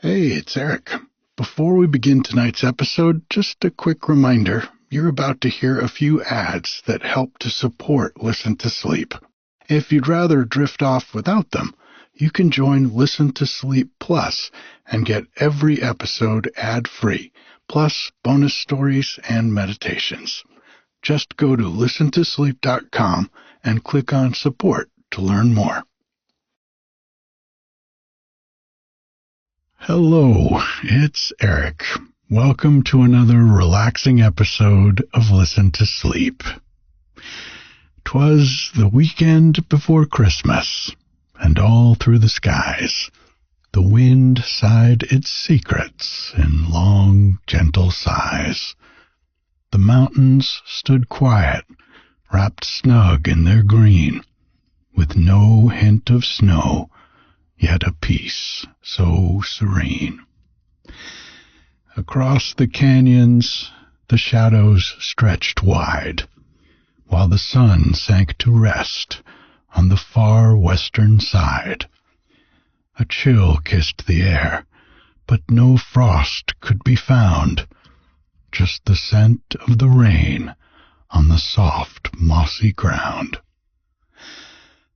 Hey, it's Eric. Before we begin tonight's episode, just a quick reminder, you're about to hear a few ads that help to support Listen to Sleep. If you'd rather drift off without them, you can join Listen to Sleep Plus and get every episode ad-free, plus bonus stories and meditations. Just go to listentosleep.com and click on support to learn more. Hello, it's Eric. Welcome to another relaxing episode of Listen to Sleep. 'Twas the weekend before Christmas, and all through the skies the wind sighed its secrets in long, gentle sighs. The mountains stood quiet, wrapped snug in their green, with no hint of snow, yet a peace so serene. Across the canyons the shadows stretched wide, while the sun sank to rest on the far western side. A chill kissed the air, but no frost could be found, just the scent of the rain on the soft, mossy ground.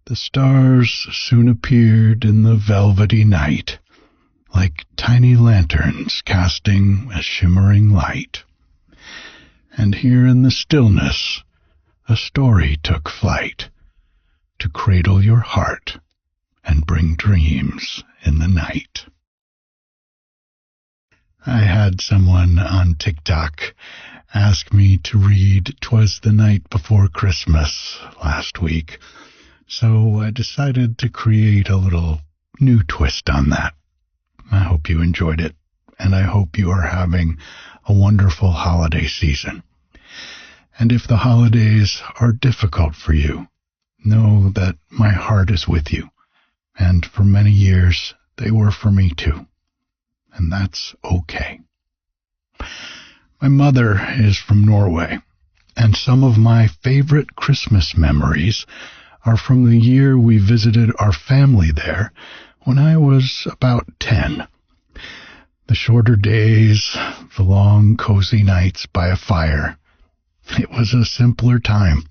The stars soon appeared in the velvety night, like tiny lanterns casting a shimmering light. And here in the stillness, a story took flight, to cradle your heart and bring dreams in the night. I had someone on TikTok ask me to read 'Twas the Night Before Christmas last week, so I decided to create a little new twist on that. I hope you enjoyed it, and I hope you are having a wonderful holiday season. And if the holidays are difficult for you, know that my heart is with you, and for many years they were for me too, and that's okay. My mother is from Norway, and some of my favorite Christmas memories are from the year we visited our family there when I was about 10. The shorter days, the long, cozy nights by a fire. It was a simpler time.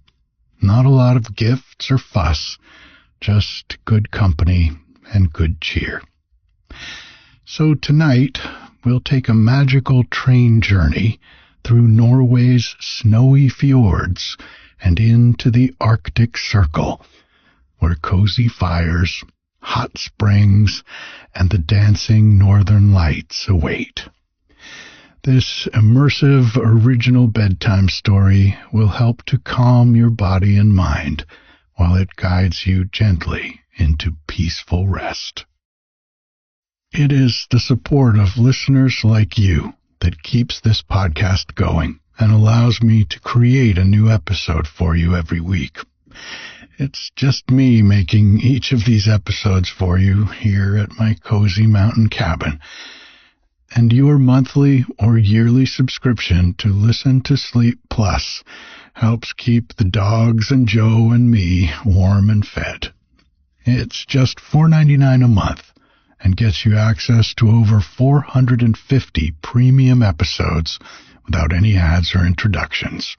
Not a lot of gifts or fuss, just good company and good cheer. So tonight, we'll take a magical train journey through Norway's snowy fjords and into the Arctic Circle, where cozy fires, hot springs, and the dancing northern lights await. This immersive original bedtime story will help to calm your body and mind while it guides you gently into peaceful rest. It is the support of listeners like you that keeps this podcast going and allows me to create a new episode for you every week. It's just me making each of these episodes for you here at my cozy mountain cabin. And your monthly or yearly subscription to Listen to Sleep Plus helps keep the dogs and Joe and me warm and fed. It's just $4.99 a month and gets you access to over 450 premium episodes without any ads or introductions.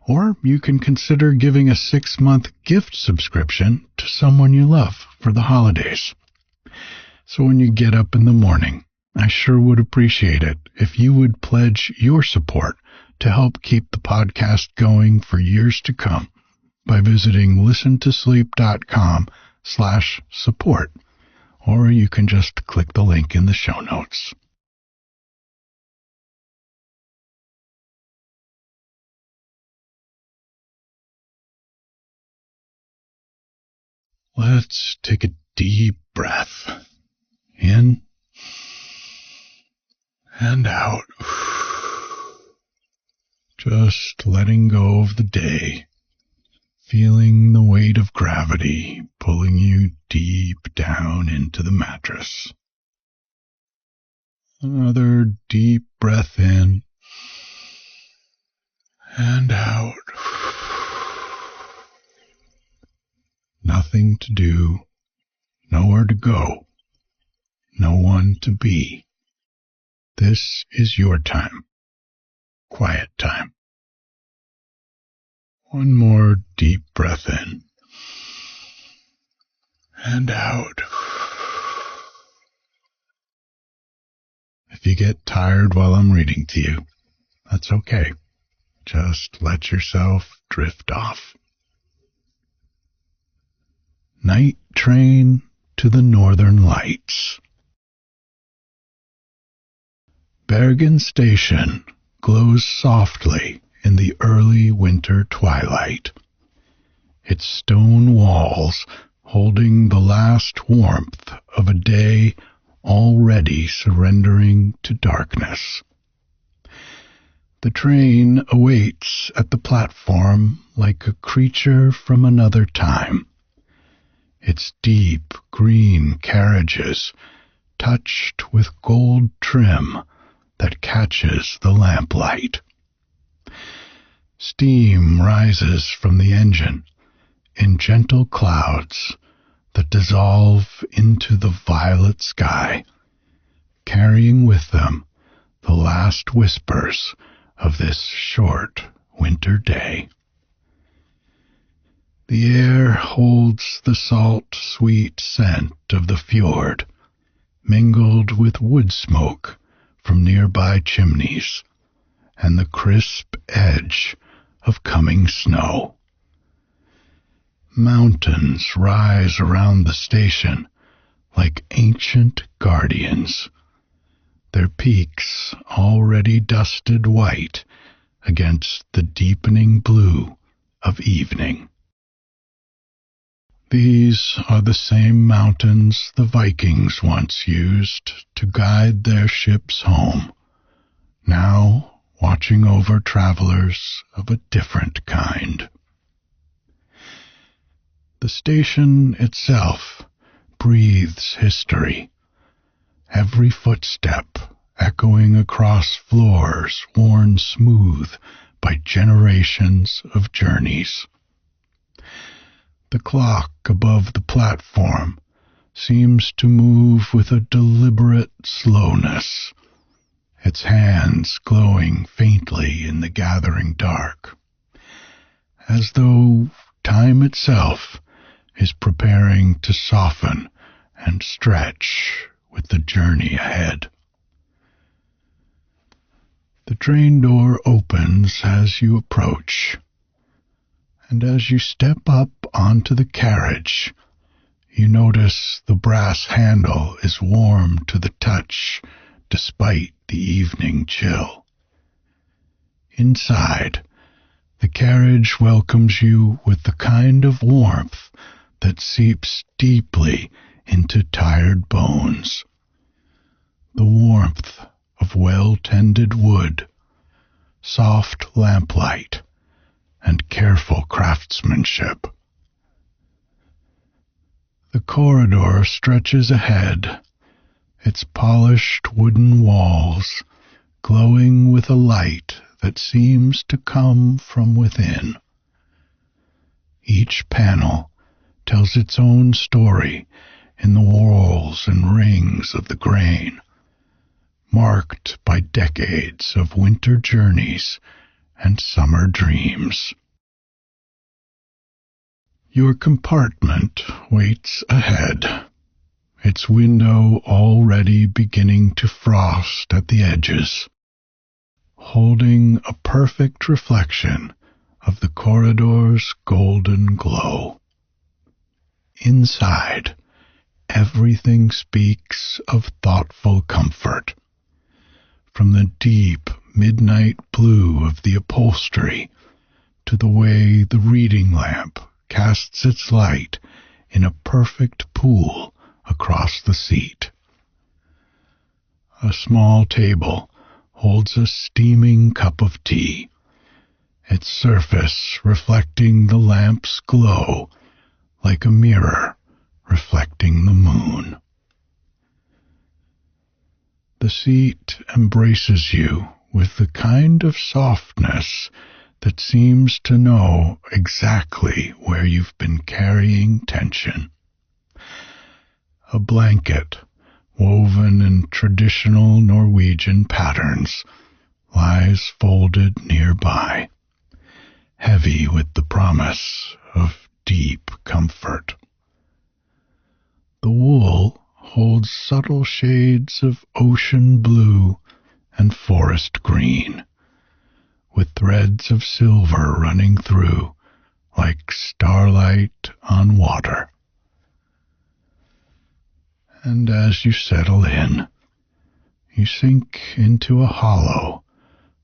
Or you can consider giving a 6-month gift subscription to someone you love for the holidays. So when you get up in the morning, I sure would appreciate it if you would pledge your support to help keep the podcast going for years to come by visiting listentosleep.com/support, or you can just click the link in the show notes. Let's take a deep breath in and out. Just letting go of the day, feeling the weight of gravity pulling you deep down into the mattress. Another deep breath in and out. Nothing to do, nowhere to go, no one meant to be. This is your time. Quiet time. One more deep breath in. And out. If you get tired while I'm reading to you, that's okay. Just let yourself drift off. Night Train to the Northern Lights. Bergen Station glows softly in the early winter twilight, its stone walls holding the last warmth of a day already surrendering to darkness. The train awaits at the platform like a creature from another time, its deep green carriages touched with gold trim that catches the lamplight. Steam rises from the engine in gentle clouds that dissolve into the violet sky, carrying with them the last whispers of this short winter day. The air holds the salt, sweet scent of the fjord, mingled with wood smoke from nearby chimneys, and the crisp edge of coming snow. Mountains rise around the station like ancient guardians, their peaks already dusted white against the deepening blue of evening. These are the same mountains the Vikings once used to guide their ships home, now watching over travelers of a different kind. The station itself breathes history, every footstep echoing across floors worn smooth by generations of journeys. The clock above the platform seems to move with a deliberate slowness, its hands glowing faintly in the gathering dark, as though time itself is preparing to soften and stretch with the journey ahead. The train door opens as you approach, and as you step up onto the carriage, you notice the brass handle is warm to the touch despite the evening chill. Inside, the carriage welcomes you with the kind of warmth that seeps deeply into tired bones. The warmth of well-tended wood, soft lamplight, and careful craftsmanship. The corridor stretches ahead, its polished wooden walls glowing with a light that seems to come from within. Each panel tells its own story in the whorls and rings of the grain, marked by decades of winter journeys and summer dreams. Your compartment waits ahead, its window already beginning to frost at the edges, holding a perfect reflection of the corridor's golden glow. Inside, everything speaks of thoughtful comfort, from the deep midnight blue of the upholstery to the way the reading lamp casts its light in a perfect pool across the seat. A small table holds a steaming cup of tea, its surface reflecting the lamp's glow like a mirror reflecting the moon. The seat embraces you with the kind of softness that seems to know exactly where you've been carrying tension. A blanket, woven in in traditional Norwegian patterns, lies folded nearby, heavy with the promise of deep comfort. The wool holds subtle shades of ocean blue and forest green, with threads of silver running through like starlight on water. And as you settle in, you sink into a hollow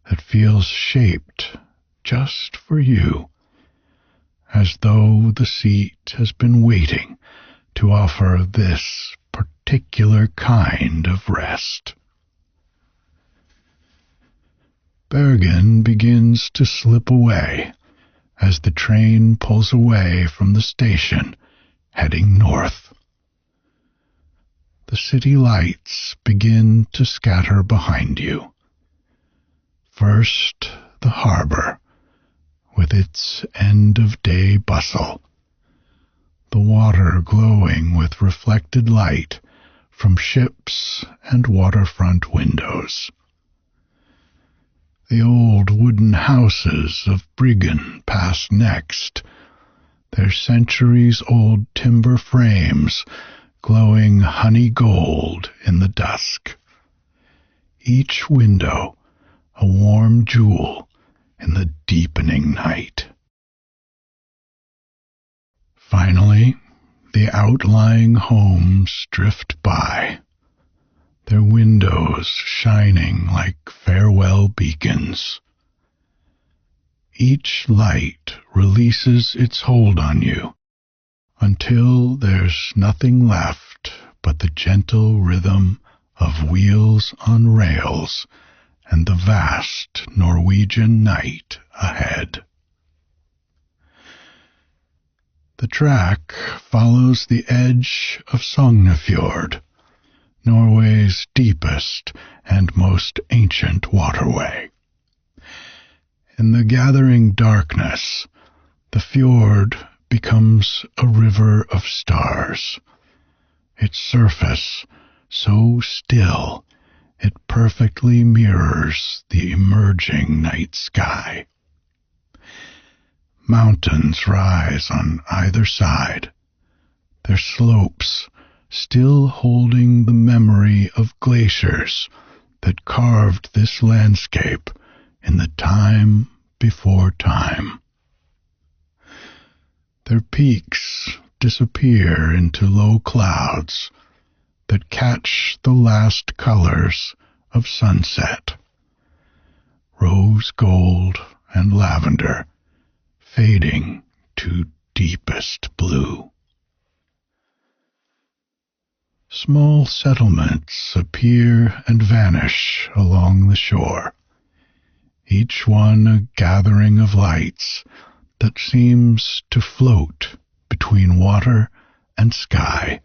that feels shaped just for you, as though the seat has been waiting to offer this particular kind of rest. Bergen begins to slip away as the train pulls away from the station, heading north. The city lights begin to scatter behind you. First, the harbor, with its end-of-day bustle, the water glowing with reflected light from ships and waterfront windows. The old wooden houses of Bryggen pass next, their centuries-old timber frames glowing honey gold in the dusk. Each window a warm jewel in the deepening night. Finally, the outlying homes drift by, their windows shining like farewell beacons. Each light releases its hold on you until there's nothing left but the gentle rhythm of wheels on rails and the vast Norwegian night ahead. The track follows the edge of Sognefjord, Norway's deepest and most ancient waterway. In the gathering darkness, the fjord becomes a river of stars, its surface so still it perfectly mirrors the emerging night sky. Mountains rise on either side, their slopes still holding the memory of glaciers that carved this landscape in the time before time. Their peaks disappear into low clouds that catch the last colors of sunset, rose gold and lavender fading to deepest blue. Small settlements appear and vanish along the shore, each one a gathering of lights that seems to float between water and sky.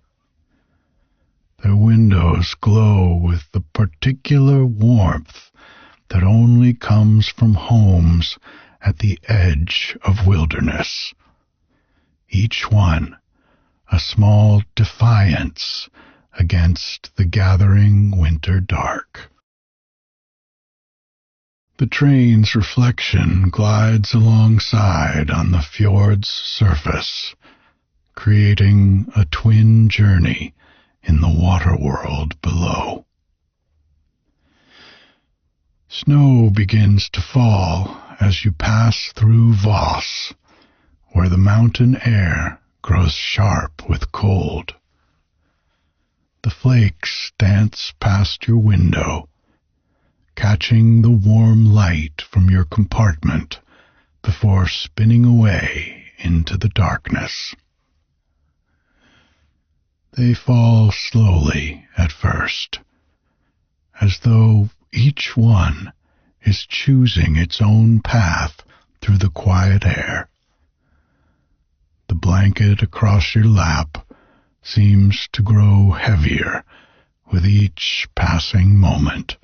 Their windows glow with the particular warmth that only comes from homes at the edge of wilderness, each one a small defiance against the gathering winter dark. The train's reflection glides alongside on the fjord's surface, creating a twin journey in the water world below. Snow begins to fall as you pass through Voss, where the mountain air grows sharp with cold. The flakes dance past your window, catching the warm light from your compartment before spinning away into the darkness. They fall slowly at first, as though each one is choosing its own path through the quiet air. The blanket across your lap seems to grow heavier with each passing moment,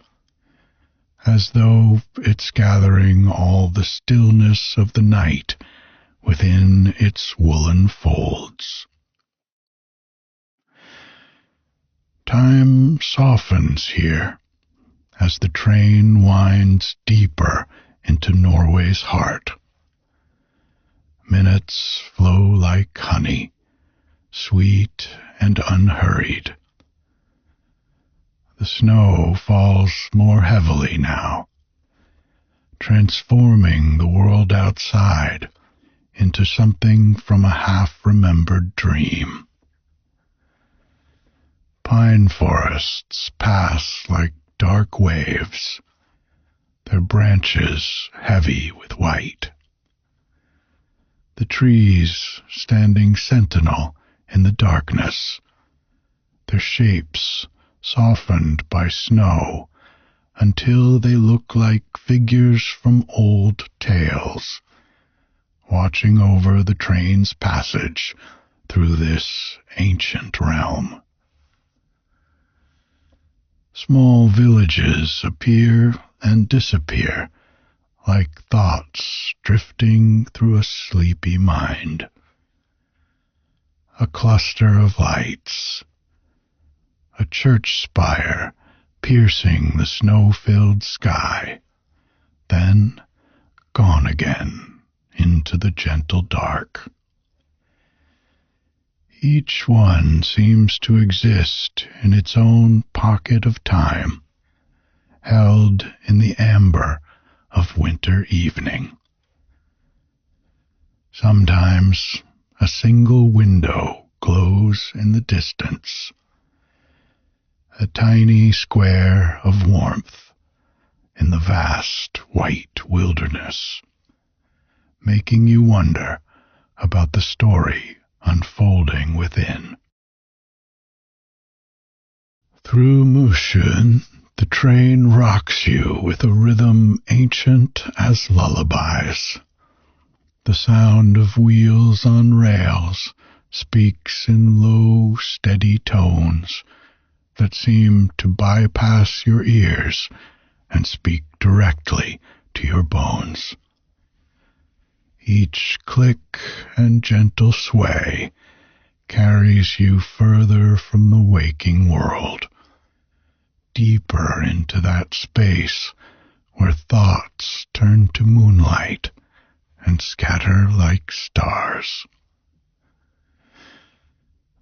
as though it's gathering all the stillness of the night within its woolen folds. Time softens here as the train winds deeper into Norway's heart. Minutes flow like honey, sweet and unhurried. The snow falls more heavily now, transforming the world outside into something from a half-remembered dream. Pine forests pass like dark waves, their branches heavy with white. The trees standing sentinel in the darkness, their shapes softened by snow until they look like figures from old tales, watching over the train's passage through this ancient realm. Small villages appear and disappear like thoughts drifting through a sleepy mind. A cluster of lights, a church spire piercing the snow-filled sky, then gone again into the gentle dark. Each one seems to exist in its own pocket of time, held in the amber of winter evening. Sometimes a single window glows in the distance, a tiny square of warmth in the vast white wilderness, making you wonder about the story unfolding within. Through Mosjøen, the train rocks you with a rhythm ancient as lullabies. The sound of wheels on rails speaks in low, steady tones that seem to bypass your ears and speak directly to your bones. Each click and gentle sway carries you further from the waking world, deeper into that space where thoughts turn to moonlight and scatter like stars.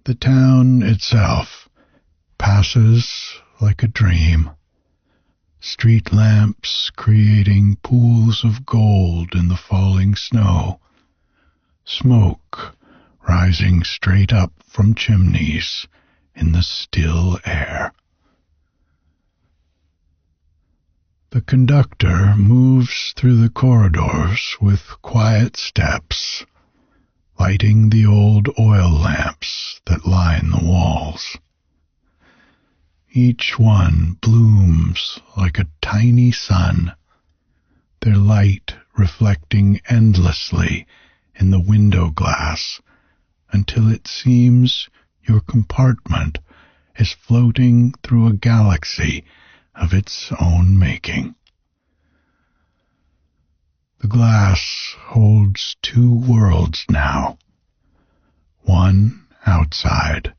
The town itself passes like a dream, street lamps creating pools of gold in the falling snow, smoke rising straight up from chimneys in the still air. The conductor moves through the corridors with quiet steps, lighting the old oil lamps that line the walls. Each one blooms like a tiny sun, their light reflecting endlessly in the window glass until it seems your compartment is floating through a galaxy of its own making. The glass holds two worlds now, one outside,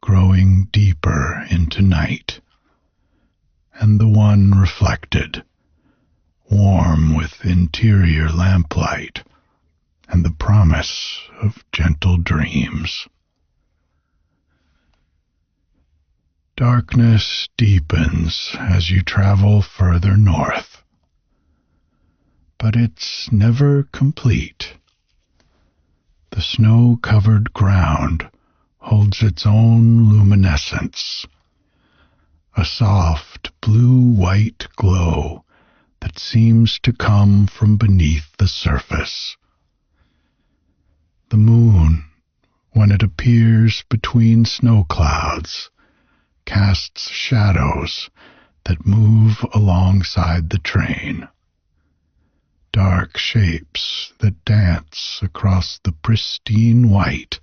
growing deeper into night, and the one reflected, warm with interior lamplight and the promise of gentle dreams. Darkness deepens as you travel further north, but it's never complete. The snow-covered ground holds its own luminescence, a soft blue-white glow that seems to come from beneath the surface. The moon, when it appears between snow clouds, casts shadows that move alongside the train, dark shapes that dance across the pristine white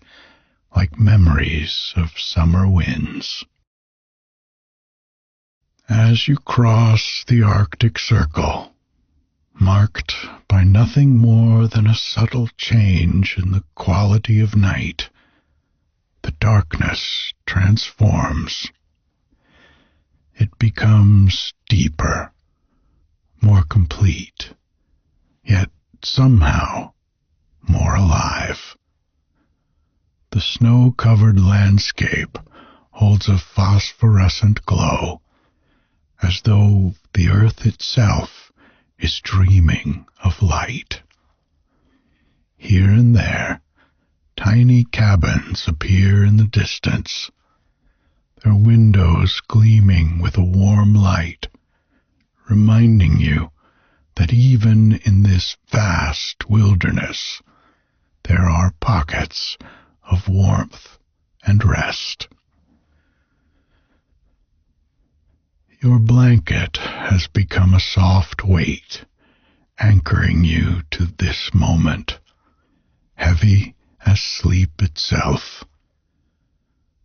like memories of summer winds. As you cross the Arctic Circle, marked by nothing more than a subtle change in the quality of night, the darkness transforms, becomes deeper, more complete, yet somehow more alive. The snow-covered landscape holds a phosphorescent glow, as though the earth itself is dreaming of light. Here and there, tiny cabins appear in the distance, their windows gleaming with a warm light, reminding you that even in this vast wilderness, there are pockets of warmth and rest. Your blanket has become a soft weight, anchoring you to this moment, heavy as sleep itself.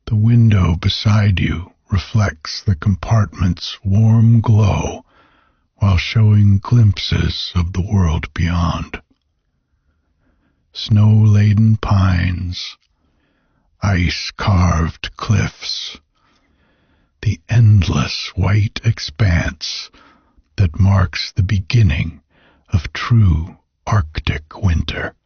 The window beside you reflects the compartment's warm glow while showing glimpses of the world beyond. Snow-laden pines, ice-carved cliffs, the endless white expanse that marks the beginning of true Arctic winter.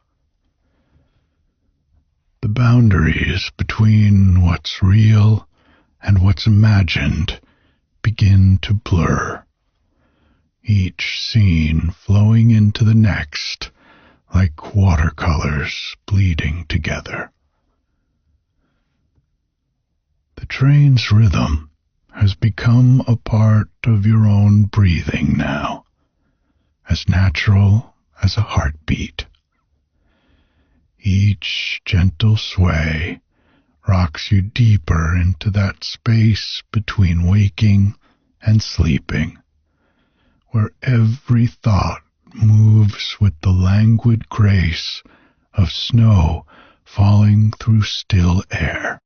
The boundaries between what's real and what's imagined begin to blur, each scene flowing into the next like watercolors bleeding together. The train's rhythm has become a part of your own breathing now, as natural as a heartbeat. Each gentle sway rocks you deeper into that space between waking and sleeping, where every thought moves with the languid grace of snow falling through still air.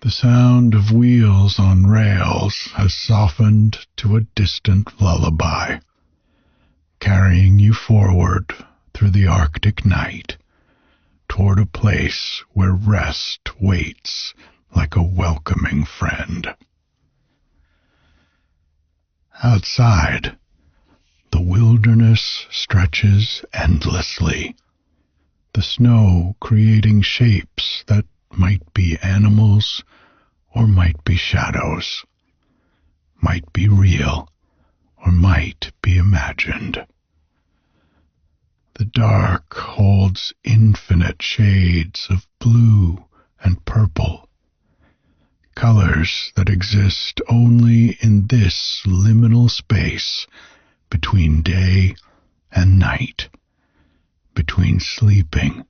The sound of wheels on rails has softened to a distant lullaby, carrying you forward through the Arctic night, toward a place where rest waits like a welcoming friend. Outside, the wilderness stretches endlessly, the snow creating shapes that might be animals or might be shadows, might be real or might be imagined. The dark holds infinite shades of blue and purple, colors that exist only in this liminal space between day and night, between sleeping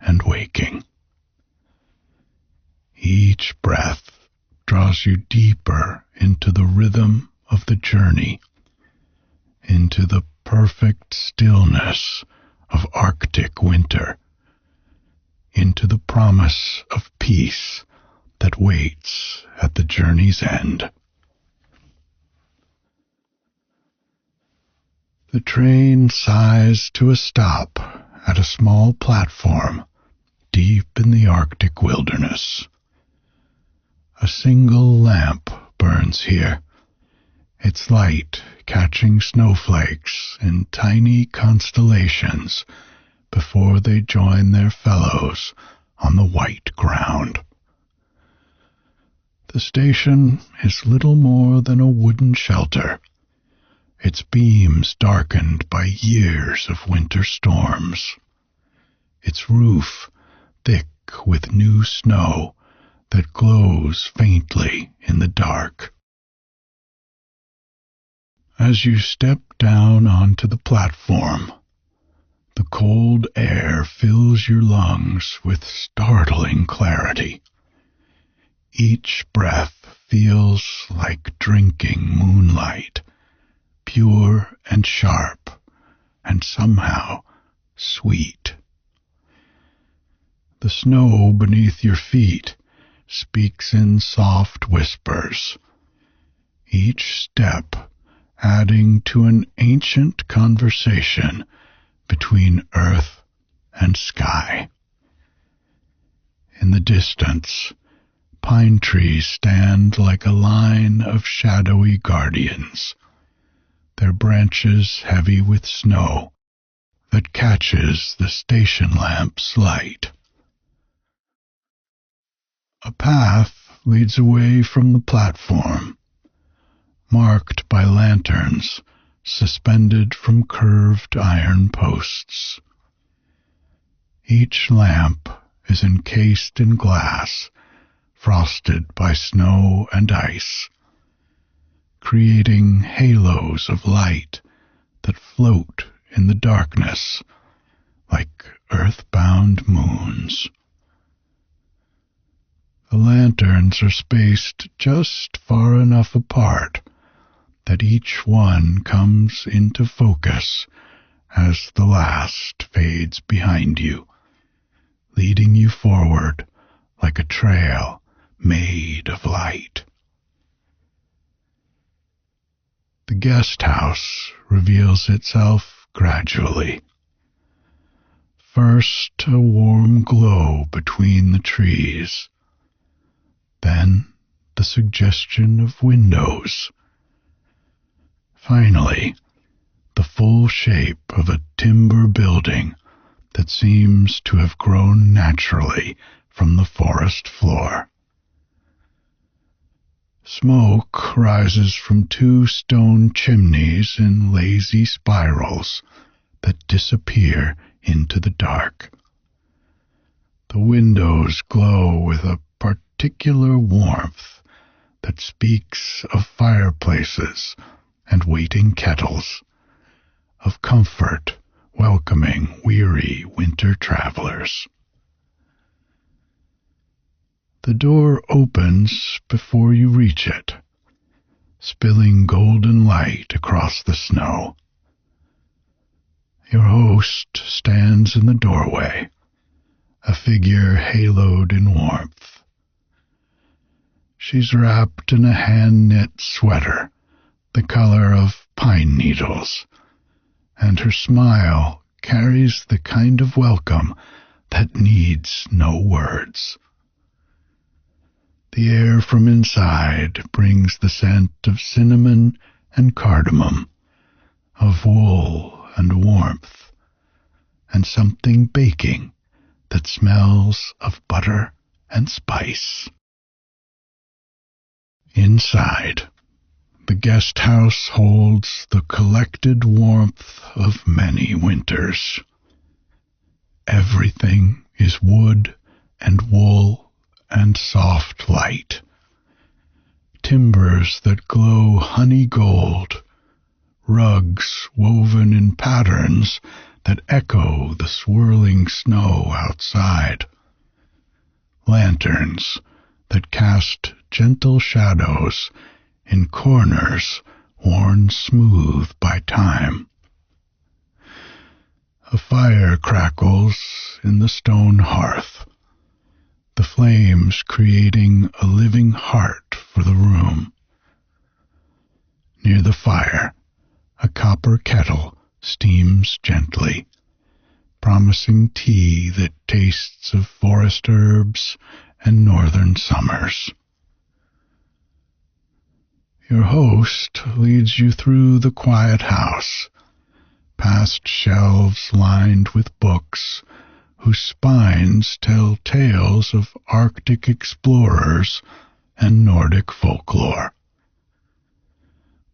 and waking. Each breath draws you deeper into the rhythm of the journey, into the perfect stillness of Arctic winter, into the promise of peace that waits at the journey's end. The train sighs to a stop at a small platform deep in the Arctic wilderness. A single lamp burns here, its light catching snowflakes in tiny constellations before they join their fellows on the white ground. The station is little more than a wooden shelter, its beams darkened by years of winter storms, its roof thick with new snow that glows faintly in the dark. As you step down onto the platform, the cold air fills your lungs with startling clarity. Each breath feels like drinking moonlight, pure and sharp, and somehow sweet. The snow beneath your feet speaks in soft whispers, each step adding to an ancient conversation between earth and sky. In the distance, pine trees stand like a line of shadowy guardians, their branches heavy with snow that catches the station lamp's light. A path leads away from the platform, marked by lanterns suspended from curved iron posts. Each lamp is encased in glass, frosted by snow and ice, creating halos of light that float in the darkness like earthbound moons. The lanterns are spaced just far enough apart that each one comes into focus as the last fades behind you, leading you forward like a trail made of light. The guest house reveals itself gradually. First, a warm glow between the trees, then the suggestion of windows. Finally, the full shape of a timber building that seems to have grown naturally from the forest floor. Smoke rises from 2 stone chimneys in lazy spirals that disappear into the dark. The windows glow with a particular warmth that speaks of fireplaces and waiting kettles, of comfort welcoming weary winter travelers. The door opens before you reach it, spilling golden light across the snow. Your host stands in the doorway, a figure haloed in warmth. She's wrapped in a hand-knit sweater, the color of pine needles, and her smile carries the kind of welcome that needs no words. The air from inside brings the scent of cinnamon and cardamom, of wool and warmth, and something baking that smells of butter and spice. Inside, the guest house holds the collected warmth of many winters. Everything is wood and wool and soft light. Timbers that glow honey gold, rugs woven in patterns that echo the swirling snow outside, lanterns that cast gentle shadows in corners worn smooth by time. A fire crackles in the stone hearth, the flames creating a living heart for the room. Near the fire, a copper kettle steams gently, promising tea that tastes of forest herbs and northern summers. Your host leads you through the quiet house, past shelves lined with books whose spines tell tales of Arctic explorers and Nordic folklore.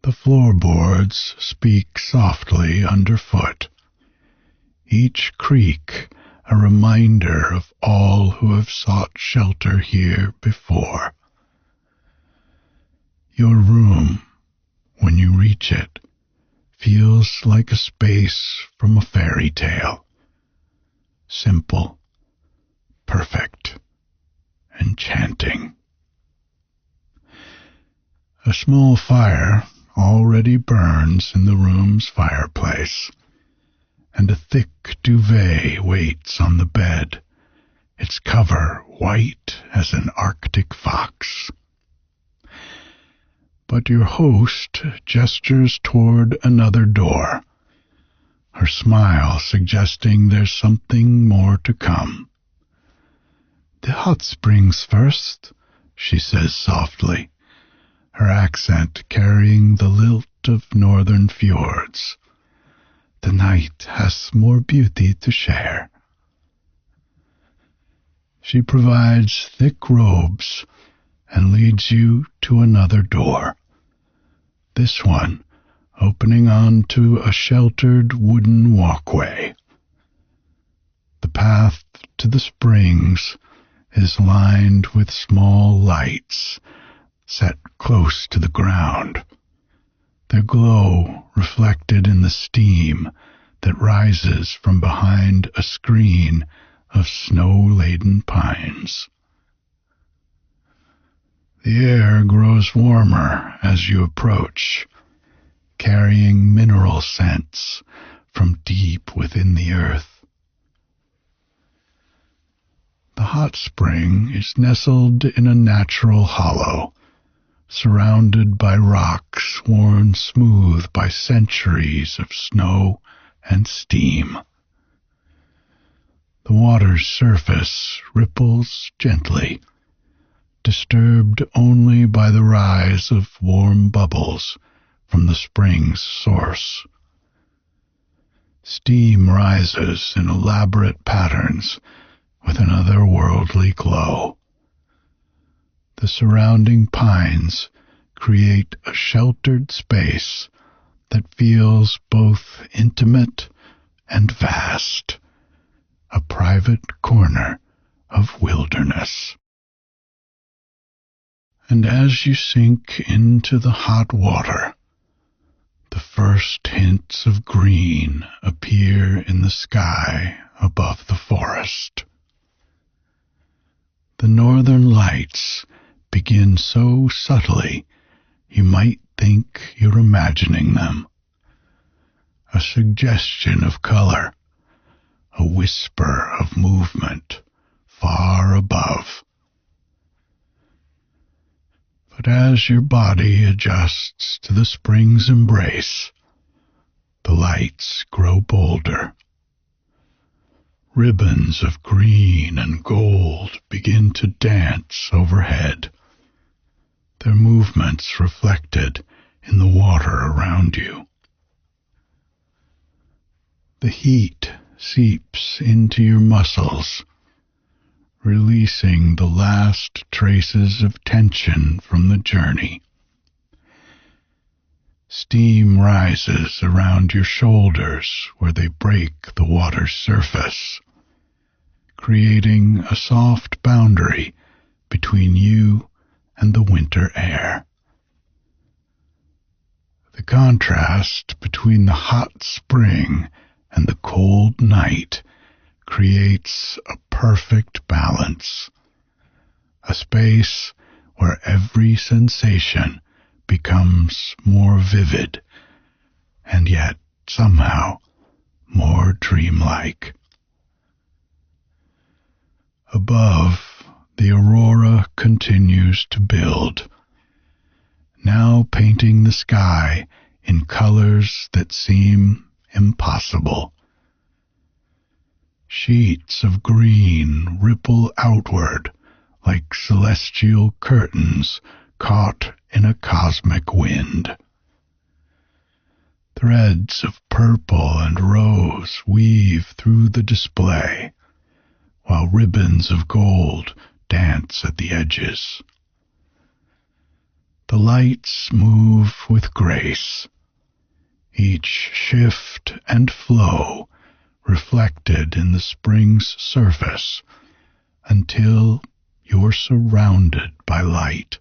The floorboards speak softly underfoot, each creak a reminder of all who have sought shelter here before. Your room, when you reach it, feels like a space from a fairy tale. Simple, perfect, enchanting. A small fire already burns in the room's fireplace, and a thick duvet waits on the bed, its cover white as an Arctic fox. But your host gestures toward another door, her smile suggesting there's something more to come. "The hot springs first, she says softly, her accent carrying the lilt of northern fjords. The night has more beauty to share. She provides thick robes and leads you to another door, this one opening onto a sheltered wooden walkway. The path to the springs is lined with small lights set close to the ground, their glow reflected in the steam that rises from behind a screen of snow-laden pines. The air grows warmer as you approach, carrying mineral scents from deep within the earth. The hot spring is nestled in a natural hollow, surrounded by rocks worn smooth by centuries of snow and steam. The water's surface ripples gently, disturbed only by the rise of warm bubbles from the spring's source. Steam rises in elaborate patterns with an otherworldly glow. The surrounding pines create a sheltered space that feels both intimate and vast, a private corner of wilderness. And as you sink into the hot water, the first hints of green appear in the sky above the forest. The northern lights begin so subtly you might think you're imagining them. A suggestion of color, a whisper of movement far above. But as your body adjusts to the spring's embrace, the lights grow bolder. Ribbons of green and gold begin to dance overhead, their movements reflected in the water around you. The heat seeps into your muscles, releasing the last traces of tension from the journey. Steam rises around your shoulders where they break the water's surface, creating a soft boundary between you and the winter air. The contrast between the hot spring and the cold night creates a perfect balance, a space where every sensation becomes more vivid and yet somehow more dreamlike. Above, the aurora continues to build, now painting the sky in colors that seem impossible. Sheets of green ripple outward like celestial curtains caught in a cosmic wind. Threads of purple and rose weave through the display, while ribbons of gold dance at the edges. The lights move with grace, each shift and flow reflected in the spring's surface until you're surrounded by light.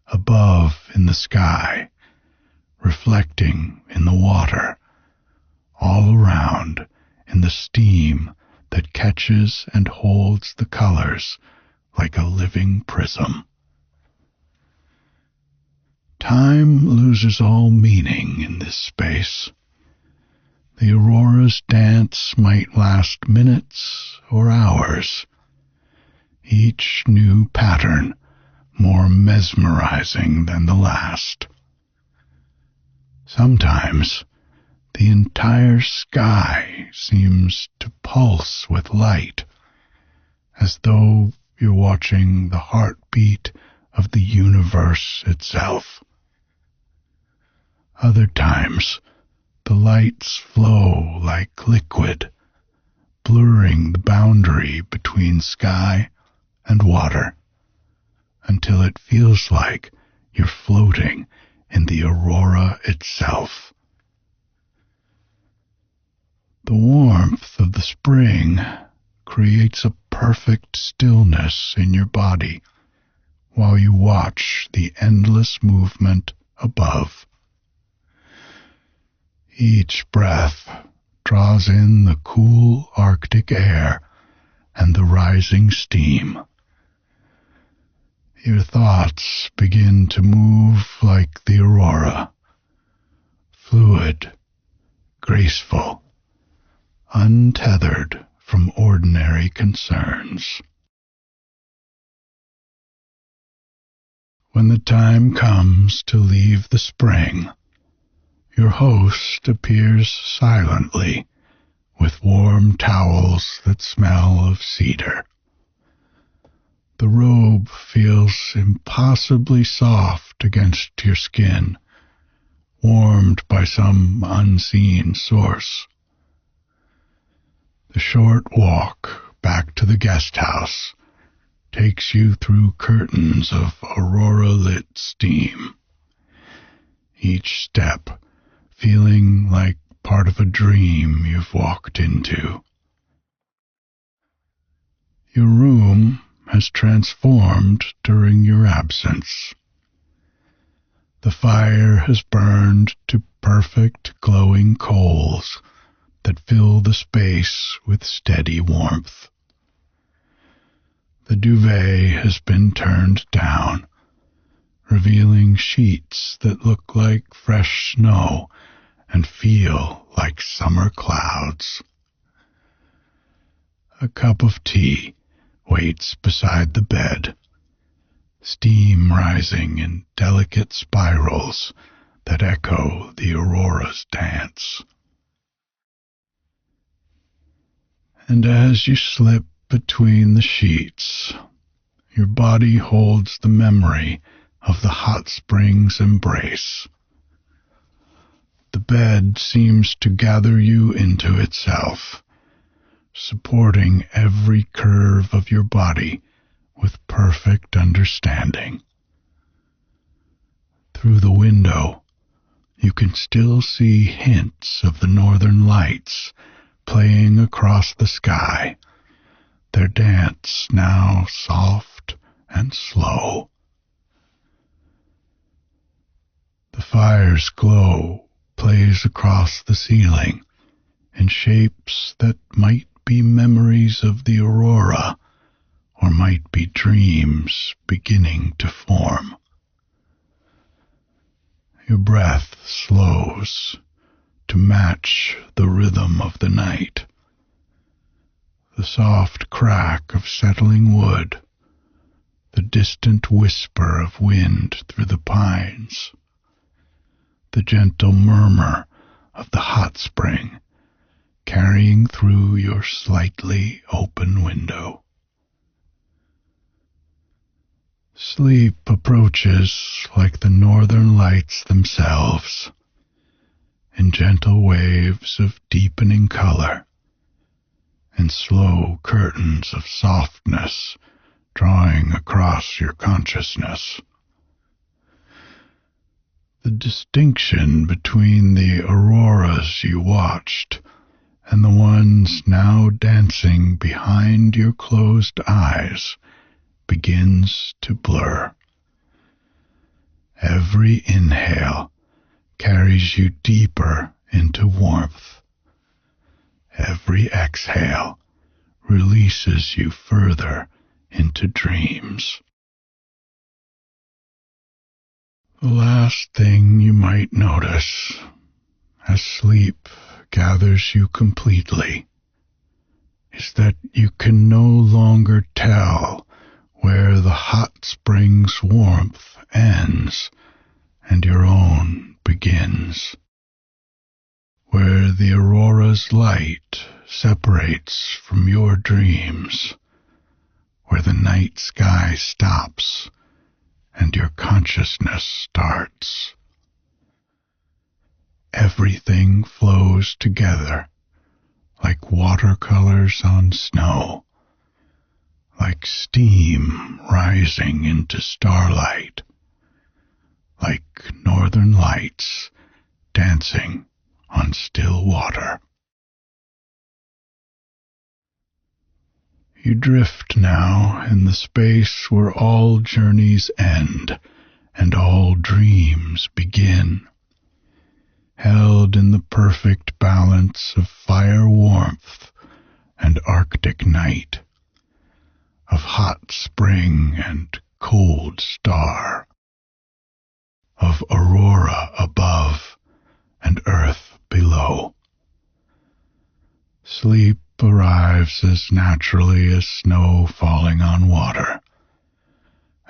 Above in the sky, reflecting in the water, all around in the steam that catches and holds the colors like a living prism. Time loses all meaning in this space. The aurora's dance might last minutes or hours, each new pattern more mesmerizing than the last. Sometimes the entire sky seems to pulse with light, as though you're watching the heartbeat of the universe itself. Other times, the lights flow like liquid, blurring the boundary between sky and water, until it feels like you're floating in the aurora itself. The warmth of the spring creates a perfect stillness in your body while you watch the endless movement above. Each breath draws in the cool Arctic air and the rising steam. Your thoughts begin to move like the aurora, fluid, graceful, untethered from ordinary concerns. When the time comes to leave the spring, your host appears silently with warm towels that smell of cedar. The robe feels impossibly soft against your skin, warmed by some unseen source. The short walk back to the guest house takes you through curtains of aurora-lit steam, each step feeling like part of a dream you've walked into. Your room has transformed during your absence. The fire has burned to perfect glowing coals that fill the space with steady warmth. The duvet has been turned down, revealing sheets that look like fresh snow and feel like summer clouds. A cup of tea waits beside the bed, steam rising in delicate spirals that echo the aurora's dance. And as you slip between the sheets, your body holds the memory of the hot spring's embrace. The bed seems to gather you into itself, supporting every curve of your body with perfect understanding. Through the window, you can still see hints of the northern lights playing across the sky, their dance now soft and slow. The fire's glow plays across the ceiling in shapes that might be memories of the aurora or might be dreams beginning to form. Your breath slows to match the rhythm of the night. The soft crack of settling wood, the distant whisper of wind through the pines, the gentle murmur of the hot spring carrying through your slightly open window. Sleep approaches like the northern lights themselves, in gentle waves of deepening color and slow curtains of softness drawing across your consciousness. The distinction between the auroras you watched and the ones now dancing behind your closed eyes begins to blur. Every inhale carries you deeper into warmth. Every exhale releases you further into dreams. The last thing you might notice as sleep gathers you completely is that you can no longer tell where the hot spring's warmth ends and your own begins, where the aurora's light separates from your dreams, where the night sky stops and your consciousness starts. Everything flows together like watercolors on snow, like steam rising into starlight, like northern lights dancing on still water. You drift now in the space where all journeys end and all dreams begin, held in the perfect balance of fire warmth and Arctic night, of hot spring and cold star, of aurora above and earth below. Sleep arrives as naturally as snow falling on water,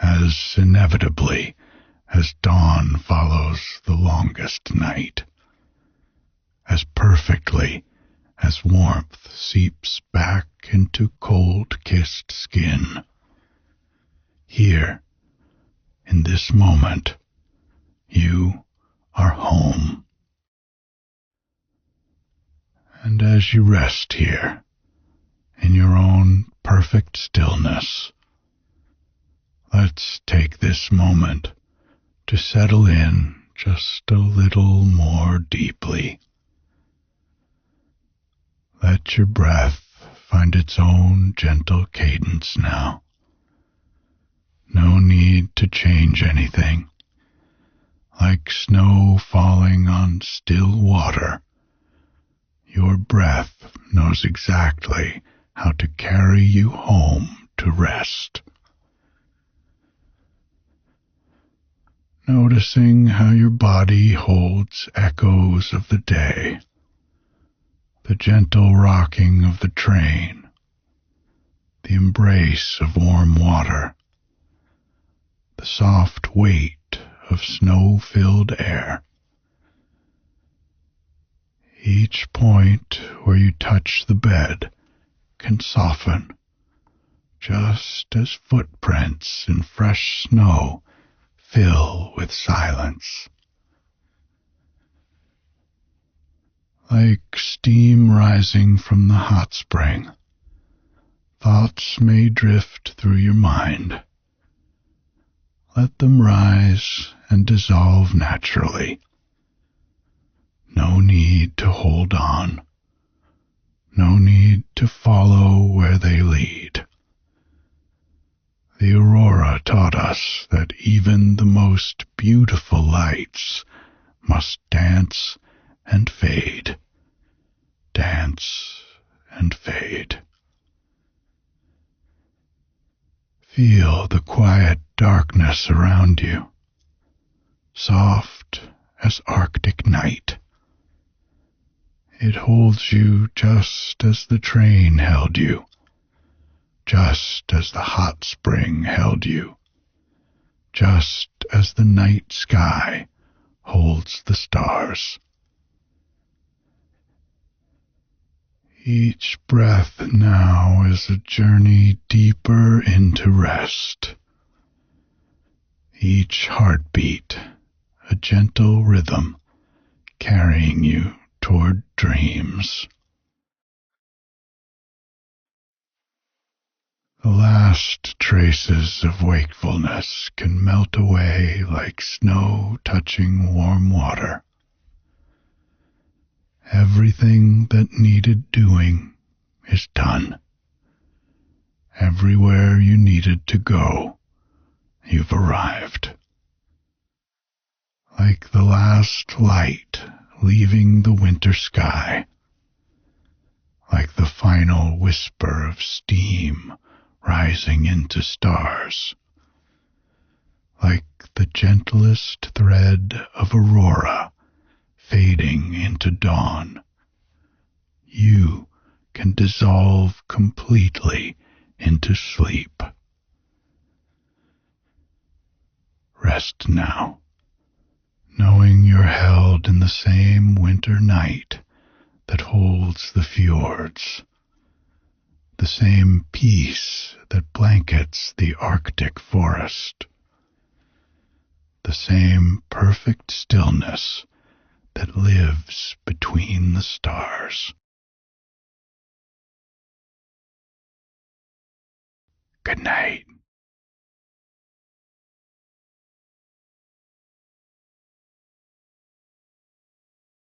as inevitably as dawn follows the longest night, as perfectly as warmth seeps back into cold-kissed skin. Here, in this moment, you are home. And as you rest here, in your own perfect stillness, let's take this moment to settle in just a little more deeply. Let your breath find its own gentle cadence now. No need to change anything. Like snow falling on still water, your breath knows exactly how to carry you home to rest. Noticing how your body holds echoes of the day, the gentle rocking of the train, the embrace of warm water, the soft weight of snow-filled air. Each point where you touch the bed can soften, just as footprints in fresh snow fill with silence. Like steam rising from the hot spring, thoughts may drift through your mind. Let them rise and dissolve naturally. No need to hold on. No need to follow where they lead. The aurora taught us that even the most beautiful lights must dance and fade, dance and fade. Feel the quiet darkness around you, soft as Arctic night. It holds you just as the train held you, just as the hot spring held you, just as the night sky holds the stars. Each breath now is a journey deeper into rest. Each heartbeat a gentle rhythm carrying you toward dreams. The last traces of wakefulness can melt away like snow touching warm water. Everything that needed doing is done. Everywhere you needed to go, you've arrived. Like the last light leaving the winter sky, like the final whisper of steam rising into stars, like the gentlest thread of aurora fading into dawn, you can dissolve completely into sleep. Rest now, knowing you're held in the same winter night that holds the fjords, the same peace that blankets the Arctic forest, the same perfect stillness that lives between the stars. Good night.